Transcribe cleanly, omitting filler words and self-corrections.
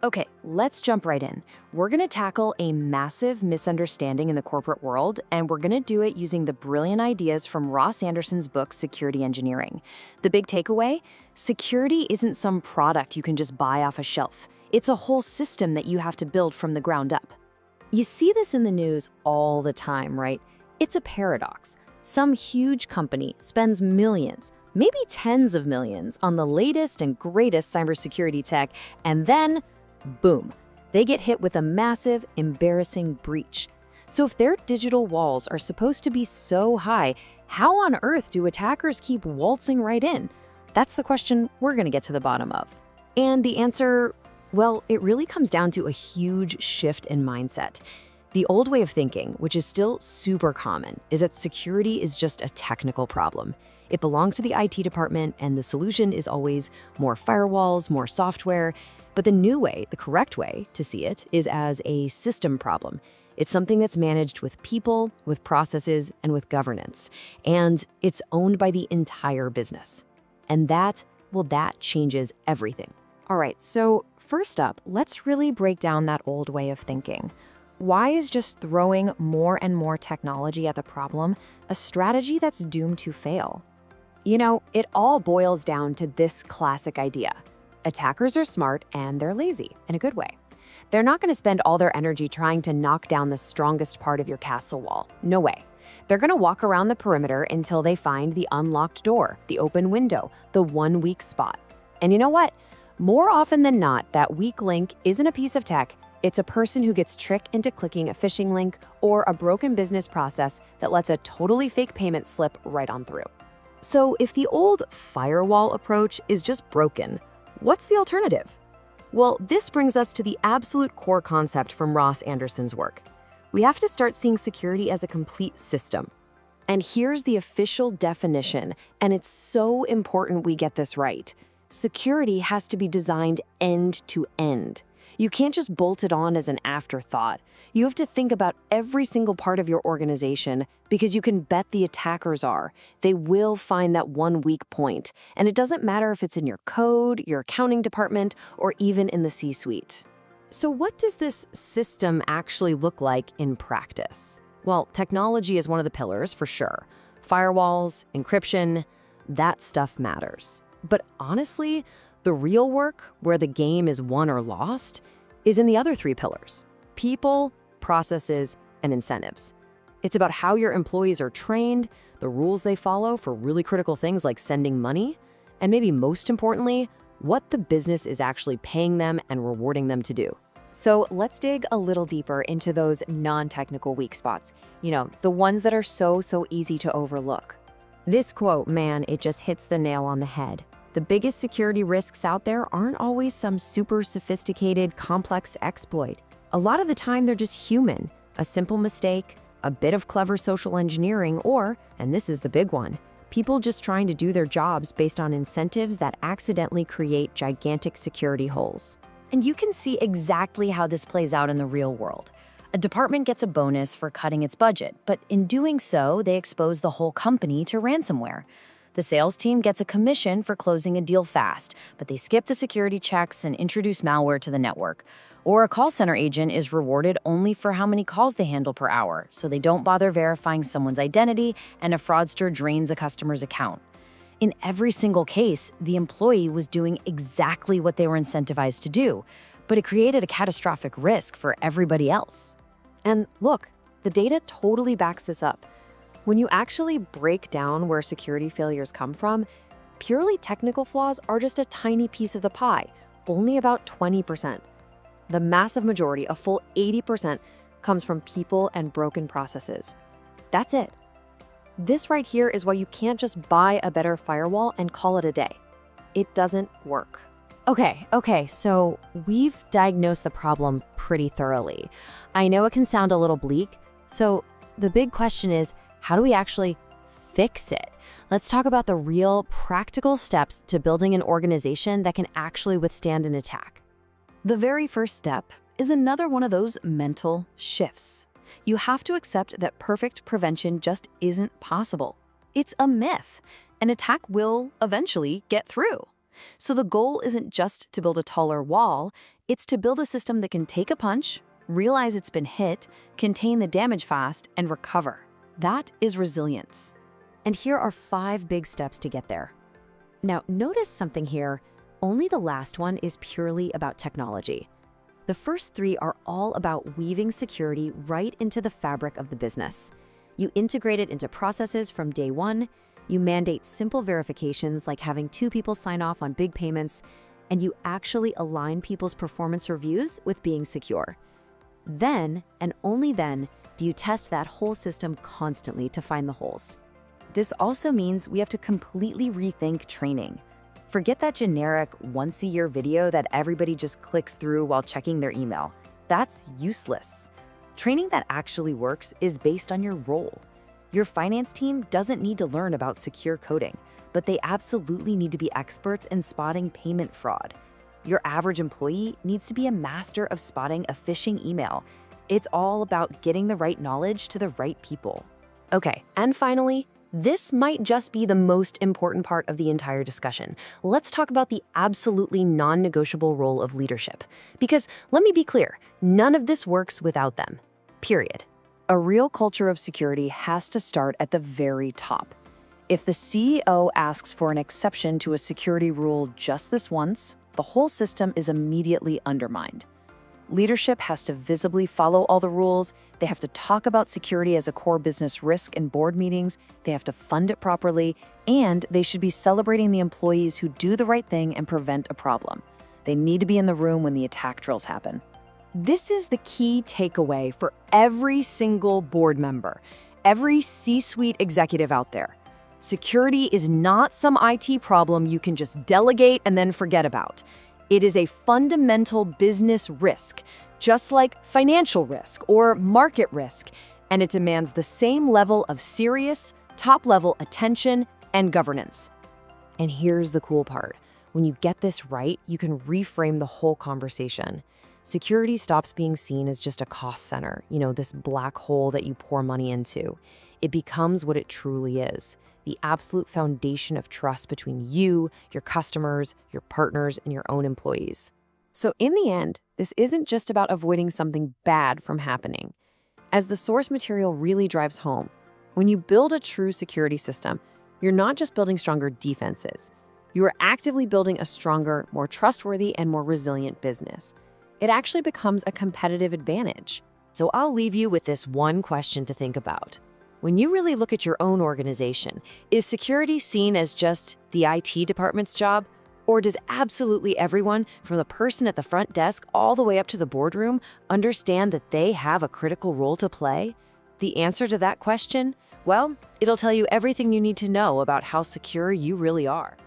Okay, let's jump right in. We're going to tackle a massive misunderstanding in the corporate world, and we're going to do it using the brilliant ideas from Ross Anderson's book, Security Engineering. The big takeaway? Security isn't some product you can just buy off a shelf. It's a whole system that you have to build from the ground up. You see this in the news all the time, right? It's a paradox. Some huge company spends millions, maybe tens of millions, on the latest and greatest cybersecurity tech, and then boom, they get hit with a massive, embarrassing breach. So if their digital walls are supposed to be so high, how on earth do attackers keep waltzing right in? That's the question we're going to get to the bottom of. And the answer, well, it really comes down to a huge shift in mindset. The old way of thinking, which is still super common, is that security is just a technical problem. It belongs to the IT department, and the solution is always more firewalls, more software. But the new way, the correct way to see it, is as a system problem. It's something that's managed with people, with processes, and with governance. And it's owned by the entire business. And that changes everything. All right, so first up, let's really break down that old way of thinking. Why is just throwing more and more technology at the problem a strategy that's doomed to fail? You know, it all boils down to this classic idea. Attackers are smart and they're lazy, in a good way. They're not going to spend all their energy trying to knock down the strongest part of your castle wall. No way. They're going to walk around the perimeter until they find the unlocked door, the open window, the one weak spot. And you know what? More often than not, that weak link isn't a piece of tech. It's a person who gets tricked into clicking a phishing link or a broken business process that lets a totally fake payment slip right on through. So if the old firewall approach is just broken, what's the alternative? Well, this brings us to the absolute core concept from Ross Anderson's work. We have to start seeing security as a complete system. And here's the official definition, and it's so important we get this right. Security has to be designed end to end. You can't just bolt it on as an afterthought. You have to think about every single part of your organization because you can bet the attackers are. They will find that one weak point. And it doesn't matter if it's in your code, your accounting department, or even in the C-suite. So what does this system actually look like in practice? Well, technology is one of the pillars for sure. Firewalls, encryption, that stuff matters. But honestly, the real work, where the game is won or lost, is in the other three pillars: people, processes, and incentives. It's about how your employees are trained, the rules they follow for really critical things like sending money, and maybe most importantly, what the business is actually paying them and rewarding them to do. So let's dig a little deeper into those non-technical weak spots. You know, the ones that are so easy to overlook. This quote, man, it just hits the nail on the head. The biggest security risks out there aren't always some super sophisticated, complex exploit. A lot of the time, they're just human. A simple mistake, a bit of clever social engineering, or, and this is the big one, people just trying to do their jobs based on incentives that accidentally create gigantic security holes. And you can see exactly how this plays out in the real world. A department gets a bonus for cutting its budget, but in doing so, they expose the whole company to ransomware. The sales team gets a commission for closing a deal fast, but they skip the security checks and introduce malware to the network. Or a call center agent is rewarded only for how many calls they handle per hour, so they don't bother verifying someone's identity, and a fraudster drains a customer's account. In every single case, the employee was doing exactly what they were incentivized to do, but it created a catastrophic risk for everybody else. And look, the data totally backs this up. When you actually break down where security failures come from, purely technical flaws are just a tiny piece of the pie, only about 20%. The massive majority, a full 80%, comes from people and broken processes. That's it. This right here is why you can't just buy a better firewall and call it a day. It doesn't work. Okay, so we've diagnosed the problem pretty thoroughly. I know it can sound a little bleak, so the big question is, how do we actually fix it? Let's talk about the real practical steps to building an organization that can actually withstand an attack. The very first step is another one of those mental shifts. You have to accept that perfect prevention just isn't possible. It's a myth. An attack will eventually get through. So the goal isn't just to build a taller wall, it's to build a system that can take a punch, realize it's been hit, contain the damage fast, and recover. That is resilience. And here are 5 big steps to get there. Now, notice something here. Only the last one is purely about technology. The first 3 are all about weaving security right into the fabric of the business. You integrate it into processes from day one, you mandate simple verifications like having 2 people sign off on big payments, and you actually align people's performance reviews with being secure. Then, and only then, do you test that whole system constantly to find the holes. This also means we have to completely rethink training. Forget that generic once-a-year video that everybody just clicks through while checking their email. That's useless. Training that actually works is based on your role. Your finance team doesn't need to learn about secure coding, but they absolutely need to be experts in spotting payment fraud. Your average employee needs to be a master of spotting a phishing email. It's all about getting the right knowledge to the right people. Okay, and finally, this might just be the most important part of the entire discussion. Let's talk about the absolutely non-negotiable role of leadership. Because let me be clear, none of this works without them. Period. A real culture of security has to start at the very top. If the CEO asks for an exception to a security rule just this once, the whole system is immediately undermined. Leadership has to visibly follow all the rules, they have to talk about security as a core business risk in board meetings, they have to fund it properly, and they should be celebrating the employees who do the right thing and prevent a problem. They need to be in the room when the attack drills happen. This is the key takeaway for every single board member, every C-suite executive out there. Security is not some IT problem you can just delegate and then forget about. It is a fundamental business risk, just like financial risk or market risk, and it demands the same level of serious, top-level attention and governance. And here's the cool part. When you get this right, you can reframe the whole conversation. Security stops being seen as just a cost center, this black hole that you pour money into. It becomes what it truly is. The absolute foundation of trust between you, your customers, your partners, and your own employees. So in the end, this isn't just about avoiding something bad from happening. As the source material really drives home, when you build a true security system, you're not just building stronger defenses. You are actively building a stronger, more trustworthy, and more resilient business. It actually becomes a competitive advantage. So I'll leave you with this one question to think about. When you really look at your own organization, is security seen as just the IT department's job? Or does absolutely everyone, from the person at the front desk all the way up to the boardroom, understand that they have a critical role to play? The answer to that question? Well, it'll tell you everything you need to know about how secure you really are.